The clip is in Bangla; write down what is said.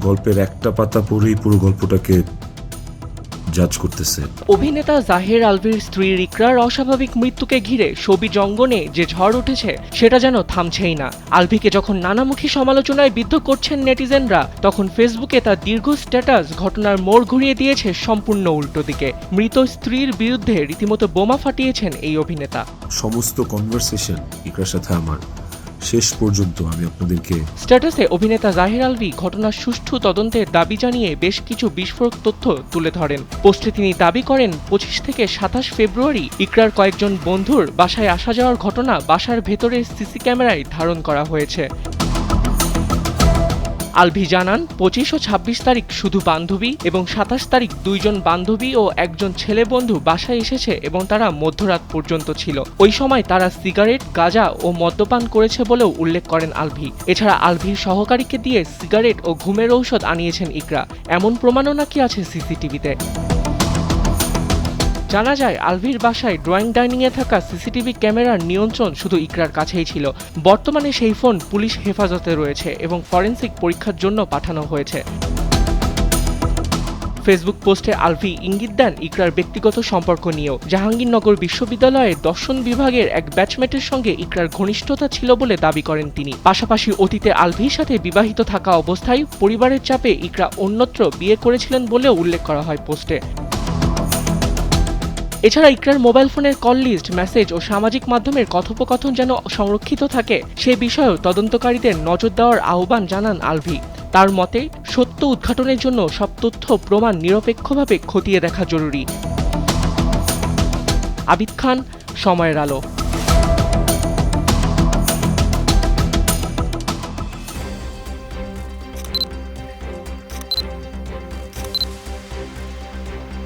গল্পের একটা পাতা পড়েই পুরো গল্পটাকে জাজ করতেছে। অভিনেতা জাহের আলভির স্ত্রী ইকরার অস্বাভাবিক মৃত্যুকে ঘিরে ছবি জঙ্গনে যে ঝড় উঠেছে সেটা যেন থামছেই না। আলভিকে যখন নানামুখী সমালোচনায় বিদ্ধ করছেন নেটিজেনরা, তখন ফেসবুকে তার দীর্ঘ স্ট্যাটাস ঘটনার মোড় ঘুরিয়ে দিয়েছে সম্পূর্ণ উল্টো দিকে। মৃত স্ত্রীর বিরুদ্ধে রীতিমতো বোমা ফাটিয়েছেন এই অভিনেতা। সমস্ত কনভারসেশন ইকরার সাথে আমার শেষ পর্যন্ত আমি আপনাদেরকে স্ট্যাটাসে অভিনেতা জাহির আলভি ঘটনার সুষ্ঠু তদন্তের দাবি জানিয়ে বেশ কিছু বিস্ফোরক তথ্য তুলে ধরেন। পোস্টে তিনি দাবি করেন ২৫ থেকে ২৭ ফেব্রুয়ারি ইকরার কয়েকজন বন্ধুর বাসায় আসা যাওয়ার ঘটনা বাসার ভেতরের সিসি ক্যামেরায় ধারণ করা হয়েছে। আলভি জানান ২৫ ও ২৬ তারিখ শুধু বান্ধবী এবং ২৭ তারিখ দুইজন বান্ধবী ও একজন ছেলে বন্ধু বাসায় এসেছে এবং তারা মধ্যরাত পর্যন্ত ছিল। ওই সময় তারা সিগারেট, গাঁজা ও মদ্যপান করেছে বলেও উল্লেখ করেন আলভি। এছাড়া আলভির সহকারীকে দিয়ে সিগারেট ও ঘুমের ঔষধ আনিয়েছেন ইকরা, এমন প্রমাণও নাকি আছে সিসিটিভিতে। জানা যায় আলভির বাসায় ড্রয়িং ডাইনিংয়ে থাকা সিসিটিভি ক্যামেরার নিয়ন্ত্রণ শুধু ইকরার কাছেই ছিল। বর্তমানে সেই ফোন পুলিশ হেফাজতে রয়েছে এবং ফরেনসিক পরীক্ষার জন্য পাঠানো হয়েছে। ফেসবুক পোস্টে আলভি ইঙ্গিত দেন ইকরার ব্যক্তিগত সম্পর্ক নিয়েও। জাহাঙ্গীরনগর বিশ্ববিদ্যালয়ের দর্শন বিভাগের এক ব্যাচমেটের সঙ্গে ইকরার ঘনিষ্ঠতা ছিল বলে দাবি করেন তিনি। পাশাপাশি অতীতে আলভির সাথে বিবাহিত থাকা অবস্থায় পরিবারের চাপে ইকরা অন্যত্র বিয়ে করেছিলেন বলেও উল্লেখ করা হয় পোস্টে। এছাড়া ইকরার মোবাইল ফোনের কল লিস্ট, মেসেজ ও সামাজিক মাধ্যমের কথোপকথন যেন সংরক্ষিত থাকে সে বিষয়েও তদন্তকারীদের নজর দেওয়ার আহ্বান জানান আলভি। তার মতে, সত্য উদ্ঘাটনের জন্য সব তথ্য প্রমাণ নিরপেক্ষভাবে খতিয়ে দেখা জরুরি। আবিদ খান, সময়ের আলো।